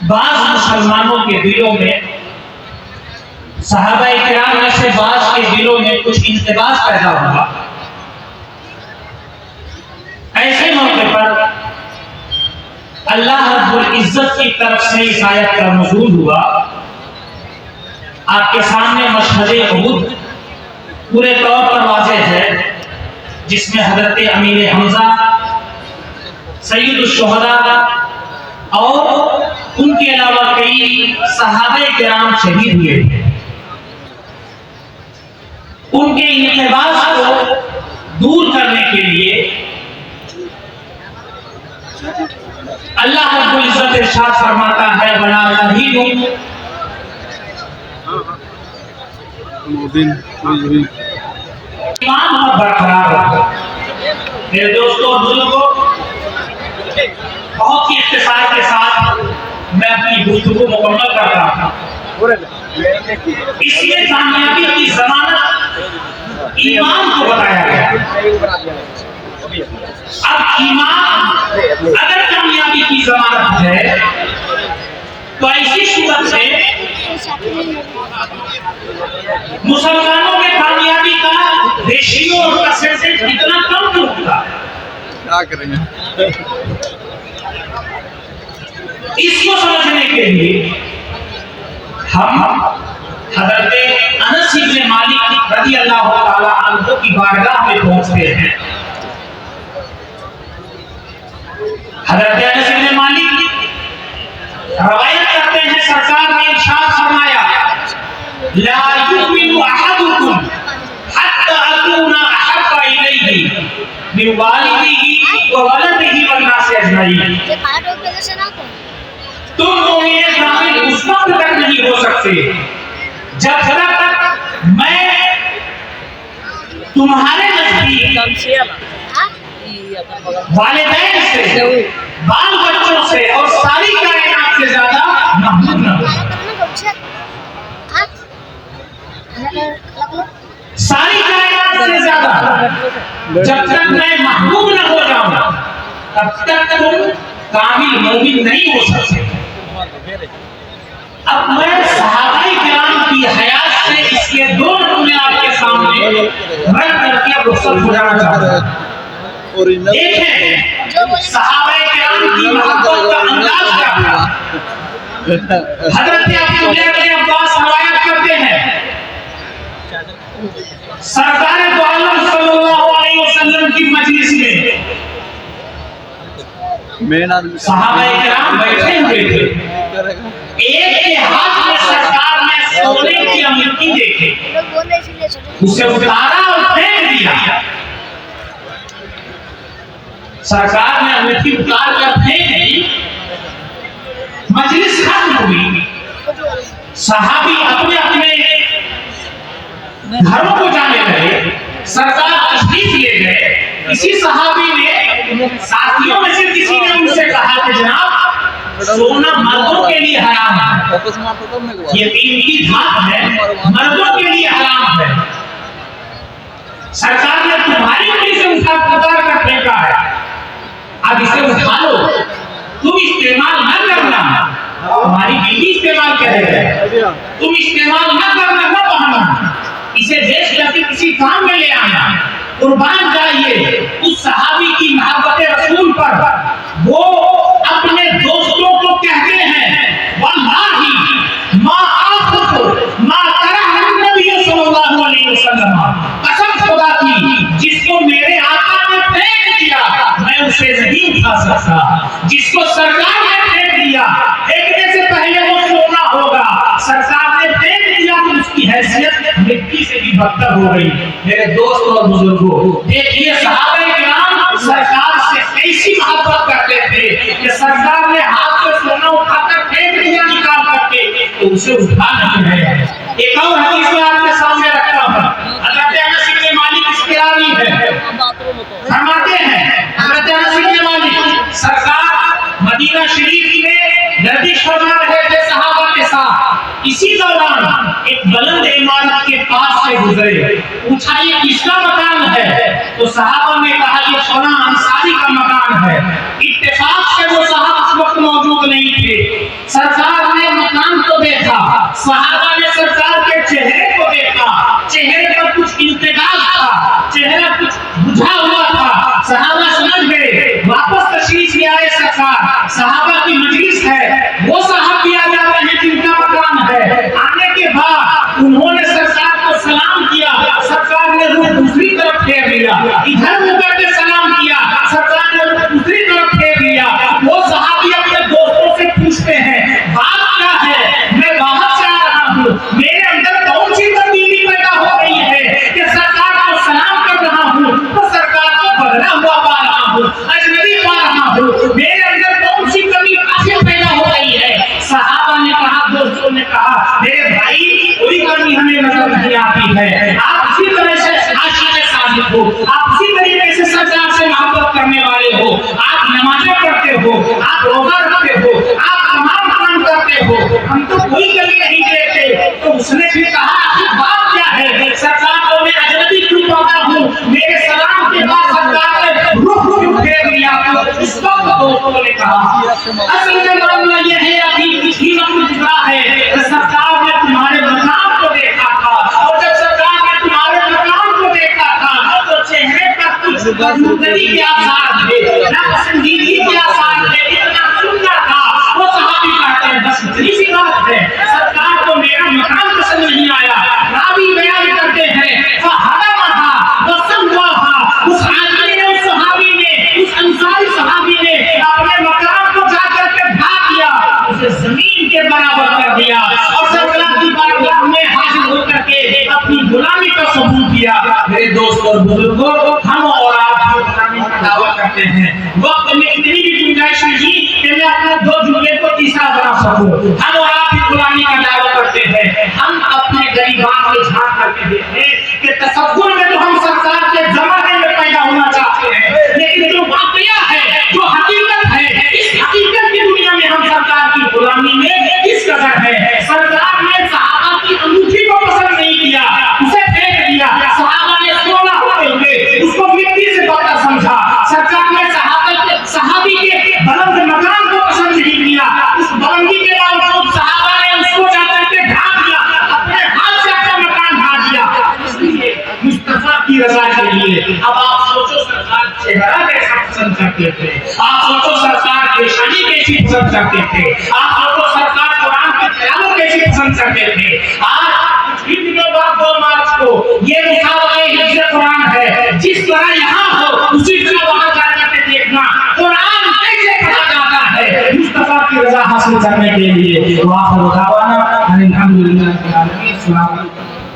بعض مسلمانوں کے دلوں میں، صحابہ کرام میں سے بعض کے دلوں میں کچھ انتباس پیدا ہوا۔ ایسے موقع پر اللہ رب العزت کی طرف سے اس آیت کا نزول ہوا۔ آپ کے سامنے مشہد احد پورے طور پر واضح ہے، جس میں حضرت امیر حمزہ سید الشہداء اور ان کے علاوہ کئی صحابہ کرام شہید ہوئے تھے۔ ان کے انتباس کو دور کرنے کے لیے اللہ رب العزت ارشاد فرماتا ہے وَلَا تَهِنُوا، ایمان اور برقرار رکھو۔ میرے دوستوں اور بزرگوں، بہت ہی اختصار کے ساتھ میں اپنی گفتگو مکمل کر رہا ہوں۔ اس لیے کامیابی کی ضمانت ایمان کو بتایا گیا۔ اب ایمان اگر کامیابی کی ضمانت ہے تو ایسی صورت میں مسلمانوں میں کامیابی کا ریشیو اور پرسنٹیج اتنا کم کیوں ہوتا ہے؟ کیا کریں گے؟ اس کو سمجھنے کے لیے ہم حضرت انس بن مالک رضی اللہ تعالی عنہ کی بارگاہ میں پہنچتے ہیں۔ حضرت انس بن مالک روایت کرتے ہیں، سرکار نے ارشاد فرمایا لا یؤمن احدکم حتی اکون احب الیہ من والدہ وولدہ والناس اجمعین۔ تم مومن کامل اس وقت تک نہیں ہو سکتے جب تک میں تمہارے نزدیک والدین سے، بال بچوں سے اور ساری کائنات سے زیادہ محبوب نہ ہو۔ ساری کائنات سے زیادہ جب تک میں محبوب نہ ہو جاؤں تب تک تم کامل مومن نہیں ہو سکتے۔ اب میں صحابہ کرام کی حیات سے اس کے دو نمونے آپ کے سامنے رکھ کر کے رخصت ہو جانا چاہتا ہوں۔ دیکھیں صحابہ کرام کی محبت کا انداز کیا تھا۔ حضرت عبداللہ بن عباس روایت کرتے ہیں، سرکار دو عالم صلی اللہ علیہ وسلم کی مجلس میں صحابہ کرام بیٹھے ہوئے تھے، ایک کے ہاتھ میں سرکار نے سونے کی انگوٹھی دیکھی، اسے اتارا اور پھینک دیا۔ سرکار نے انگوٹھی اتار کر پھینک دی، مجلس ختم ہوئی، صحابی اپنے اپنے گھروں کو جانے لگے، سرکار تشریف لے گئے۔ کسی صحابی نے ساتھیوں میں سے کسی نے ان سے کہا کہ جناب سونا مردوں کے لیے حرام ہے، یہ قیمتی دھات ہے، مردوں کے لیے حرام ہے۔ سرکار نے تمہاری انگلی سے اتار کر پھینکا ہے، اب اسے اٹھا لو، تم استعمال نہ کرنا، تمہاری بیوی استعمال کرے گا، تم استعمال نہ کرنا، نہ پہننا، اسے بیچ کر کے کسی کام میں لے آنا۔ قربان جائیے اس صحابی کی محبت رسول پر۔ وہ اپنے دوستوں کو کہتے ہیں واللہ ما آخذ ما کرہ النبی صلی اللہ علیہ وسلم، قسم خدا کی جس کو میرے آقا نے پھینک دیا میں اسے نہیں اٹھا سکتا، جس کو سرکار نے پھینک دیا پھینکنے سے پہلے وہ سونا ہوگا، سرکار نے پھینک دیا تو اس کی حیثیت مٹی سے بھی بدتر ہو گئی۔ میرے دوست اور بزرگوں، دیکھیے صحابہ کرام سرکار سے ایسی محبت کرتے تھے کہ سرکار نے ہاتھ سے سونا اٹھا کر پھینک دیا نکال کر کے تو اسے اٹھا نہیں ہے۔ ایک اور حدیث میں آپ کے سامنے رکھتا ہوں، حضرت انس بن مالک اس کے راوی ہے، فرماتے ہیں حضرت انس بن مالک سرکار مدینہ شریف میں گردش فرما رہے تھے صحابہ کے ساتھ، اسی دوران ایک بلند عمارت کے پاس سے گزرے، پوچھا یہ کس کا مکان ہے؟ تو صحابہ نے کہا یہ فلاں انصاری کا مکان ہے۔ اتفاق سے وہ صاحب اس وقت موجود نہیں تھے، سرکار صحابہ نے سرکار کے چہرے کو دیکھا، چہرے پر کچھ التجاج تھا، چہرہ کچھ بجھا ہوا تھا، صحابہ سمجھ گئے واپس تشریف لے آئے سرکار، صحابہ کی مجلس ہے، وہ صحابی آ جاتے ہیں جن کا مقام ہے، آنے کے بعد انہوں نے سرکار کو سلام کیا، سرکار نے رخ دوسری طرف پھیر لیا، ادھر منہ کر کے سلام کیا، سرکار نے رخ دوسری طرف پھیر لیا، وہ صحابی اپنے دوستوں سے پوچھتے ہیں بات کیا ہے، میں باہر سے آ رہا ہوں، میرے اندر کون سی تبدیلی پیدا ہو رہی ہے کہ سرکار کو سلام کر رہا ہوں تو سرکار کو بدلا ہوا پا رہا ہوں، اجنبی پا رہا ہوں، میرے اندر کون سی کمی آخر پیدا ہو رہی ہے؟ صحابہ نے کہا، دوستوں نے کہا میرے بھائی کوئی کمی ہمیں نظر نہیں آتی ہے، آپ اسی طرح سے عاشق صادق ہو، آپ اسی طریقے سے سرکار سے محبت کرنے والے ہو، آپ نمازیں پڑھتے ہو، آپ روزہ رکھتے ہو، آپ تمام کام کرتے ہو، ہم تو کوئی کمی نہیں دیکھتے۔ تو اس نے بھی کہا آخر بات کیا ہے؟ سرکار کو میں اجنبی کیوں پاتا ہوں؟ میرے سلام کے بعد سرکار نے رخ کیوں پھیر لیا؟ اس وقت دوستوں نے کہا اصل میں معاملہ یہ ہے، ابھی کسی وقت گزرا ہے کہ سرکار نے تمہارے مقام کو دیکھا تھا، اور جب سرکار نے تمہارے مقام کو دیکھا تھا تو چہرے پر کچھ بدگمانی کے آثار تھے، ناپسندیدگی کے آثار تھے، اتنا سندر تھا۔ وہ صحابی کہتے ہیں بس اتنی سی بات ہے، سرکار کو میرا مقام پسند نہیں آیا۔ راوی بیان کرتے ہیں فہدمھا وسواھا، اس آدمی نے، اس صحابی نے، اس انصاری صحابی نے اپنے مقام کو جا کر کے ڈھا دیا، اسے زمین کے برابر کر دیا، اور سرکار کی بارگاہ میں حاضر ہو کر کے اپنی غلامی کا ثبوت دیا۔ میرے دوست اور بزرگوں، ہم اور آپ جو غلامی کا دعویٰ کرتے ہیں، وقت میں اتنی بھی گنجائش نہیں کہ میں اپنے دو جملے کو تیسرا بنا سکوں۔ ہم اور آپ بھی غلامی کا دعویٰ کرتے ہیں، ہم اپنے غریبان کو جھانک کر کے دیکھیں کہ تصور میں تو ہم سرکار کے زمانے میں پیدا ہونا چاہتے ہیں، لیکن جو واقعہ ہے، جو حقیقت ہے، اس حقیقت کی دنیا میں ہم سرکار کی غلامی میں کس قدر ہے۔ سرکار نے صحابہ کی انگوٹھی کو پسند نہیں کیا، اسے پھینک دیا، صحابہ نے سونا ہوتے ہوئے اس کو مٹی سے بدتر سمجھا، سرکار نے صحابی کے بلند مقام کو پسند نہیں کیا، اس بلندی کے باوجود صحابہ نے اس کو جا کر کے ڈھا دیا، اپنے ہاتھ سے اپنا مکان ڈھا دیا، اس لیے مصطفیٰ کی رضا کے لیے۔ اب آپ سوچو سرکار چہرہ کیسا پسند کرتے تھے، آپ سوچو سرکار پیشانی کیسی پسند کرتے تھے، آپ سوچو سرکار قرآن کی تلاوت کیسی پسند کرتے تھے۔ آج کچھ ہی دنوں بعد 2 مارچ کو یہ مسابقہ حفظ قرآن ہے، جس طرح یہاں ہو اسی طرح وہاں جا کر کے دیکھنا قرآن کیسے پڑھا جاتا ہے مصطفیٰ کی رضا حاصل کرنے کے لیے۔ وآخر دعوانا الحمدللہ رب العالمین۔